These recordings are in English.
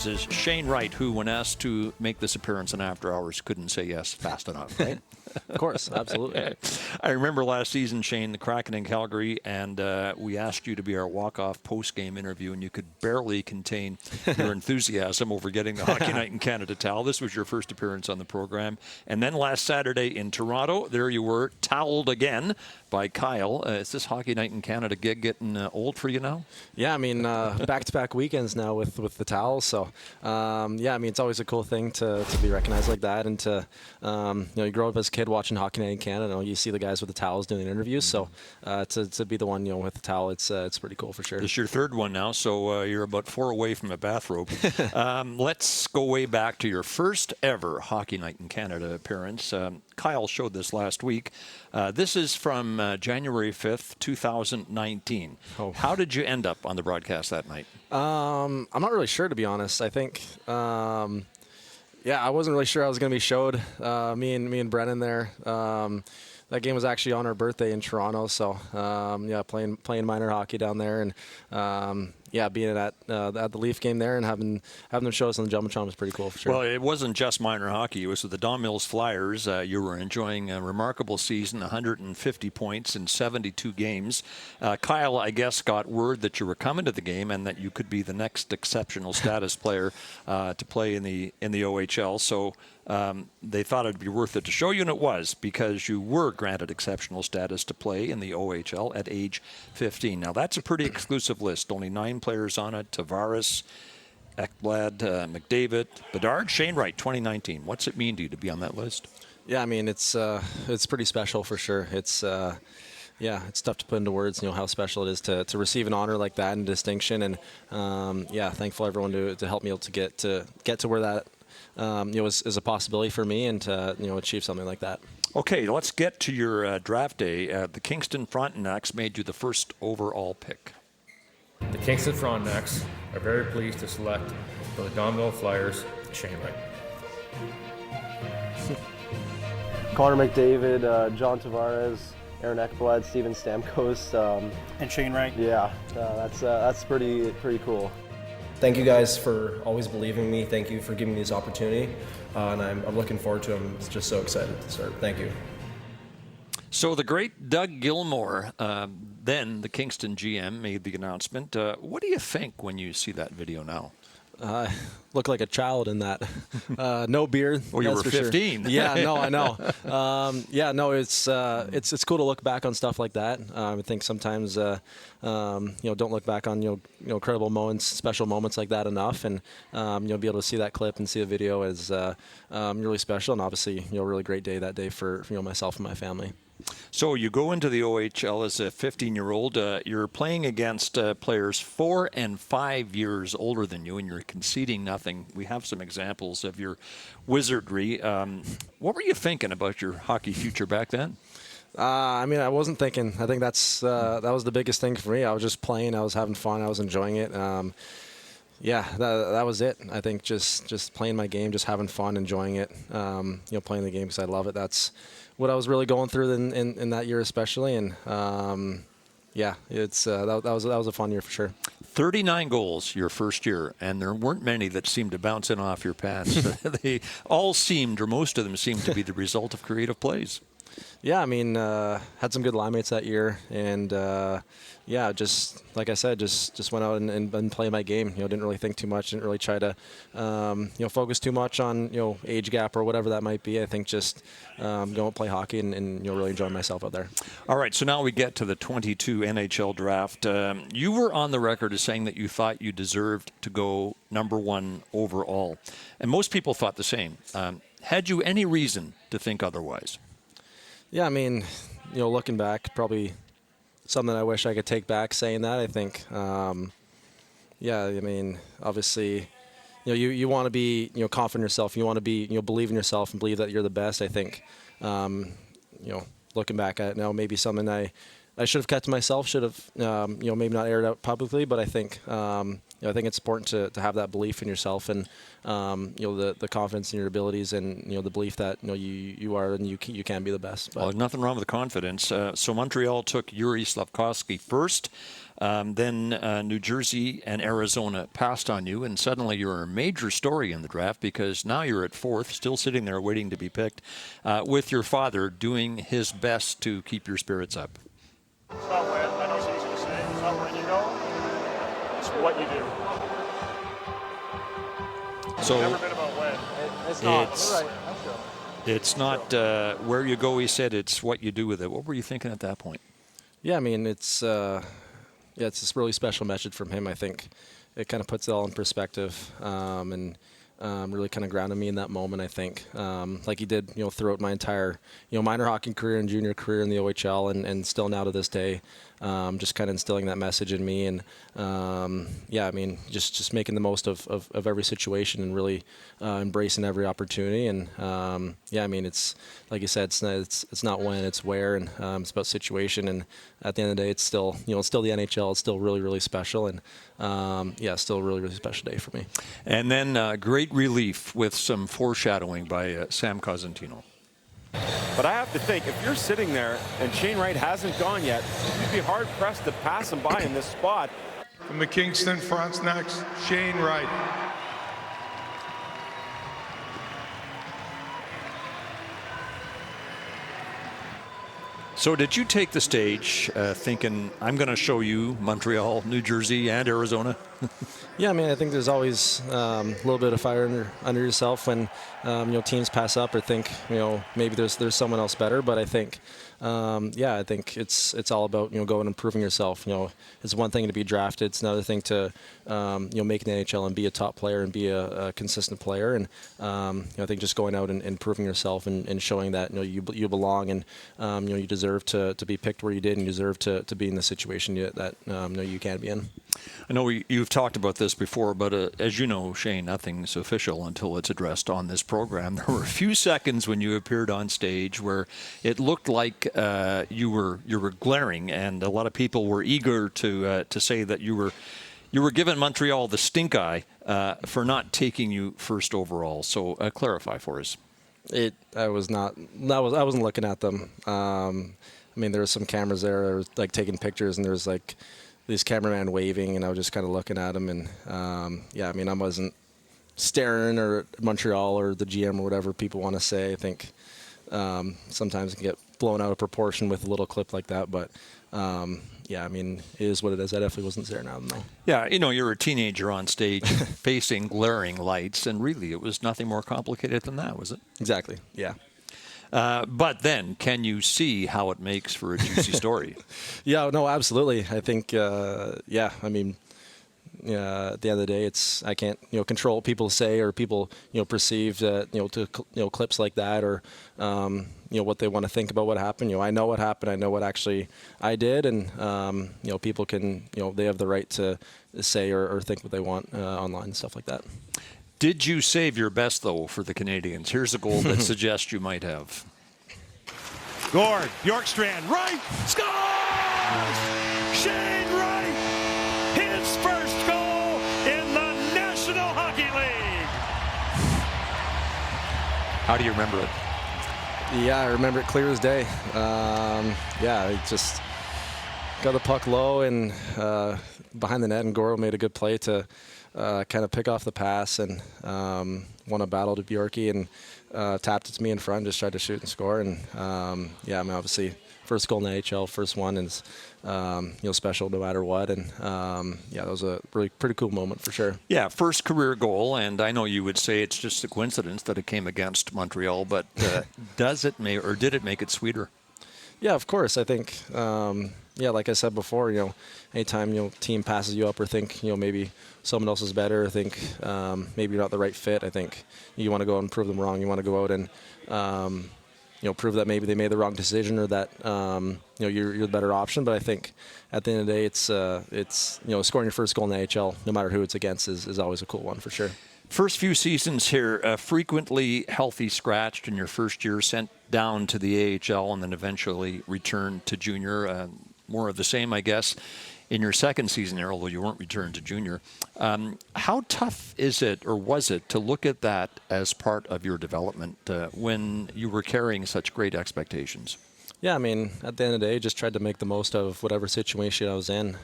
Is Shane Wright, who, when asked to make this appearance in After Hours, couldn't say yes fast enough, right? Of course, absolutely. I remember last season, Shane, the Kraken in Calgary, and we asked you to be our walk-off post-game interview, and you could barely contain your enthusiasm over getting the Hockey Night in Canada towel. This was your first appearance on the program. And then last Saturday in Toronto, there you were, toweled again by Kyle. Is this Hockey Night in Canada gig getting old for you now? Yeah, I mean, back-to-back weekends now with the towels. So, yeah, I mean, it's always a cool thing to be recognized like that. And to, you grow up as a kid watching Hockey Night in Canada, you see the guys with the towels doing the interviews. So, to be the one, with the towel, it's pretty cool for sure. This is your third one now, so you're about 4 away from a bathrobe. Let's go way back to your first ever Hockey Night in Canada appearance. Kyle showed this last week. This is from January 5th, 2019. Oh. How did you end up on the broadcast that night? I'm not really sure, to be honest. I think, yeah, I wasn't really sure I was going to be showed. Me and Brennan there. That game was actually on our birthday in Toronto, so yeah, playing minor hockey down there, and yeah, being at the Leaf game there and having them show us on the Jumbotron was pretty cool for sure. Well, it wasn't just minor hockey; it was with the Don Mills Flyers. You were enjoying a remarkable season, 150 points in 72 games. Kyle, I guess, got word that you were coming to the game and that you could be the next exceptional status player to play in the OHL. So. They thought it'd be worth it to show you, and it was, because you were granted exceptional status to play in the OHL at age 15. Now, that's a pretty exclusive list. Only 9 players on it. Tavares, Ekblad, McDavid, Bedard, Shane Wright, 2019. What's it mean to you to be on that list? Yeah, I mean, it's pretty special for sure. It's yeah, it's tough to put into words, how special it is to receive an honor like that and distinction. And yeah, thankful everyone to help me able to get to where that is a possibility for me and to achieve something like that. Okay, let's get to your draft day. The Kingston Frontenacs made you the first overall pick. The Kingston Frontenacs are very pleased to select for the Don Mills Flyers, Shane Wright. Connor McDavid, John Tavares, Aaron Ekblad, Steven Stamkos, and Shane Wright. Yeah, that's pretty cool. Thank you guys for always believing in me. Thank you for giving me this opportunity, and I'm looking forward to it. I'm just so excited to start. Thank you. So the great Doug Gilmour, then the Kingston GM, made the announcement. What do you think when you see that video now? Look like a child in that. No beard. Well, you were 15. Sure. Yeah, no, I know. Yeah, no, it's cool to look back on stuff like that. I think sometimes don't look back on incredible moments, special moments like that enough, and be able to see that clip and see the video is really special, and obviously a really great day that day for myself and my family. So you go into the OHL as a 15-year-old. You're playing against players 4 and 5 years older than you, and you're conceding nothing. We have some examples of your wizardry. What were you thinking about your hockey future back then? I mean, I wasn't thinking. I think that was the biggest thing for me. I was just playing. I was having fun. I was enjoying it. Yeah, that was it. I think just playing my game, just having fun, enjoying it. Playing the game because I love it. That's what I was really going through in that year especially, and yeah, it's that was a fun year for sure. 39 goals your first year, and there weren't many that seemed to bounce in off your pads. They all seemed, or most of them seemed to be the result of creative plays. Yeah, I mean, had some good line mates that year, and yeah, just like I said, just went out and played my game. Didn't really think too much. Didn't really try to focus too much on age gap or whatever that might be. I think just go and play hockey and really enjoy myself out there. All right, so now we get to the 22 NHL draft. You were on the record as saying that you thought you deserved to go #1 overall, and most people thought the same. Had you any reason to think otherwise? Yeah, I mean, looking back, probably something I wish I could take back saying that. I think, yeah, I mean, obviously, you want to be, confident in yourself. You want to be, believe in yourself and believe that you're the best. I think, looking back at it now, maybe something I I should have kept to myself. Should have maybe not aired out publicly, but I think I think it's important to have that belief in yourself and the confidence in your abilities and the belief that you are and you can be the best. But. Well, nothing wrong with the confidence. So Montreal took Yuri Slafkovsky first. Then New Jersey and Arizona passed on you, and suddenly you're a major story in the draft because now you're at 4th, still sitting there waiting to be picked, with your father doing his best to keep your spirits up. It's not when. I know it's easy to say. It's not when you go. It's what you do. So It's never been about when. It's not. It's- You're right. That's true. it's not where you go, he said, it's what you do with it. What were you thinking at that point? Yeah, I mean it's it's a really special message from him. I think it kind of puts it all in perspective and really kind of grounded me in that moment. I think like he did throughout my entire minor hockey career and junior career in the OHL and still now to this day. Just kind of instilling that message in me and I mean just making the most of every situation and really embracing every opportunity and I mean it's like you said it's not when, it's where, and it's about situation, and at the end of the day it's still it's still the NHL. It's still really, really special, and still a really, really special day for me. And then great relief with some foreshadowing by Sam Cosentino. But I have to think, if you're sitting there and Shane Wright hasn't gone yet, you'd be hard-pressed to pass him by in this spot. From the Kingston Fronts next, Shane Wright. So did you take the stage thinking, I'm going to show you Montreal, New Jersey, and Arizona? Yeah, I mean, I think there's always a little bit of fire under yourself when teams pass up or think maybe there's someone else better. But I think I think it's all about going and improving yourself. It's one thing to be drafted; it's another thing to make an NHL and be a top player and be a consistent player. And I think just going out and improving yourself and showing that you belong and you deserve to be picked where you did and you deserve to be in the situation that you can be in. I know you've talked about this before, but as you know, Shane, nothing's official until it's addressed on this program. There were a few seconds when you appeared on stage where it looked like you were glaring, and a lot of people were eager to say that you were giving Montreal the stink eye for not taking you first overall. So clarify for us. I wasn't looking at them. I mean, there were some cameras there that were like taking pictures, and there was like this cameraman waving, and I was just kind of looking at him. And I mean, I wasn't staring or at Montreal or the GM or whatever people want to say. I think sometimes it can get blown out of proportion with a little clip like that, but I mean, it is what it is. I definitely wasn't staring at him, though. Yeah, you're a teenager on stage facing glaring lights, and really it was nothing more complicated than that, was it? Exactly, yeah. But then, can you see how it makes for a juicy story? Yeah, no, absolutely. I think, I mean, at the end of the day, I can't, control what people say or people, perceive to clips like that or, what they want to think about what happened. I know what happened. I know what actually I did, and people can, they have the right to say or think what they want online and stuff like that. Did you save your best, though, for the Canadians? Here's a goal that suggests you might have. Gord, Bjorkstrand, Wright, scores! Shane Wright, his first goal in the National Hockey League. How do you remember it? Yeah, I remember it clear as day. I just got the puck low and behind the net, and Goro made a good play to kind of pick off the pass and won a battle to Bjorky and tapped it to me in front, just tried to shoot and score. And I mean, obviously, first goal in the NHL, first one is special no matter what. And that was a really pretty cool moment for sure. Yeah, first career goal, and I know you would say it's just a coincidence that it came against Montreal, but did it make it sweeter? Yeah, of course. I think, like I said before, anytime team passes you up or think maybe someone else is better, or think maybe you're not the right fit, I think you want to go out and prove them wrong. You want to go out and prove that maybe they made the wrong decision or that you're the better option. But I think at the end of the day, it's scoring your first goal in the AHL, no matter who it's against, is always a cool one for sure. First few seasons here, frequently healthy scratched in your first year, sent down to the AHL, and then eventually returned to junior. more of the same, I guess, in your second season there, although you weren't returned to junior. How tough is it, or was it, to look at that as part of your development when you were carrying such great expectations? Yeah, I mean, at the end of the day, just tried to make the most of whatever situation I was in.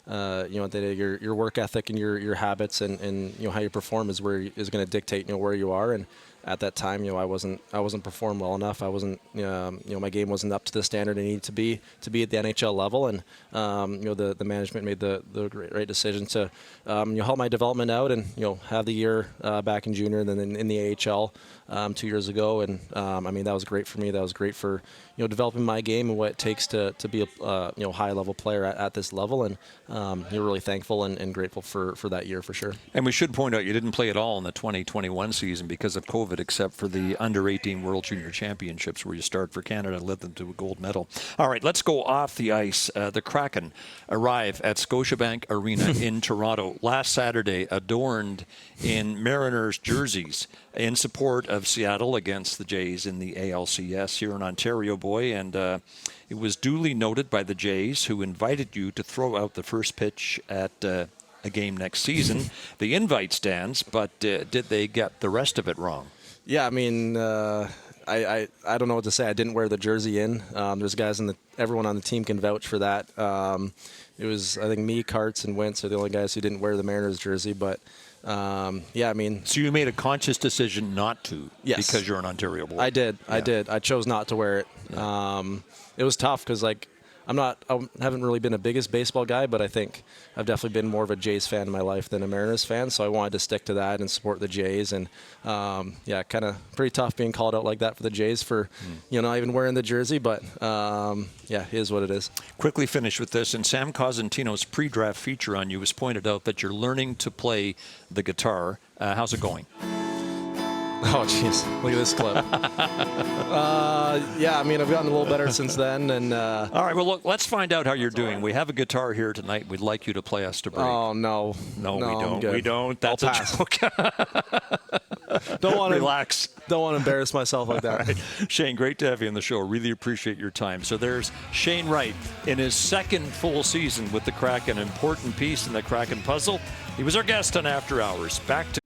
At the end of the day, your work ethic and your habits and how you perform is going to dictate where you are. And at that time, I wasn't performing well enough. I wasn't my game wasn't up to the standard it needed to be at the NHL level. And the management made the right decision to help my development out and have the year back in junior and then in the AHL 2 years ago. And that was great for me. That was great for developing my game and what it takes to be a high level player at this level. And you're really thankful and grateful for that year for sure. And we should point out you didn't play at all in the 2021 season because of COVID, except for the under-18 World Junior Championships where you starred for Canada and led them to a gold medal. All right, let's go off the ice. The Kraken arrive at Scotiabank Arena in Toronto last Saturday, adorned in Mariners jerseys in support of Seattle against the Jays in the ALCS. You're an Ontario boy, and it was duly noted by the Jays, who invited you to throw out the first pitch at a game next season. The invite stands, but did they get the rest of it wrong? Yeah, I mean, I don't know what to say. I didn't wear the jersey in. There's guys everyone on the team can vouch for that. It was, I think, me, Karts, and Wentz are the only guys who didn't wear the Mariners jersey. But I mean. So you made a conscious decision not to? Yes. Because you're an Ontario boy. I did. Yeah. I did. I chose not to wear it. Yeah. It was tough because I haven't really been a biggest baseball guy, but I think I've definitely been more of a Jays fan in my life than a Mariners fan. So I wanted to stick to that and support the Jays. And kind of pretty tough being called out like that for the Jays for not even wearing the jersey. But it is what it is. Quickly finish with this. In Sam Cosentino's pre-draft feature on you, it was pointed out that you're learning to play the guitar. How's it going? Oh, jeez. Look at this clip. I've gotten a little better since then. And all right, well, look, let's find out how you're doing. We have a guitar here tonight. We'd like you to play us to break. Oh, no. No, we don't. We don't. That's I'll a pass. joke. Don't want to relax. Don't want to embarrass myself like that. Right. Shane, great to have you on the show. Really appreciate your time. So there's Shane Wright in his second full season with the Kraken. An important piece in the Kraken puzzle. He was our guest on After Hours. Back to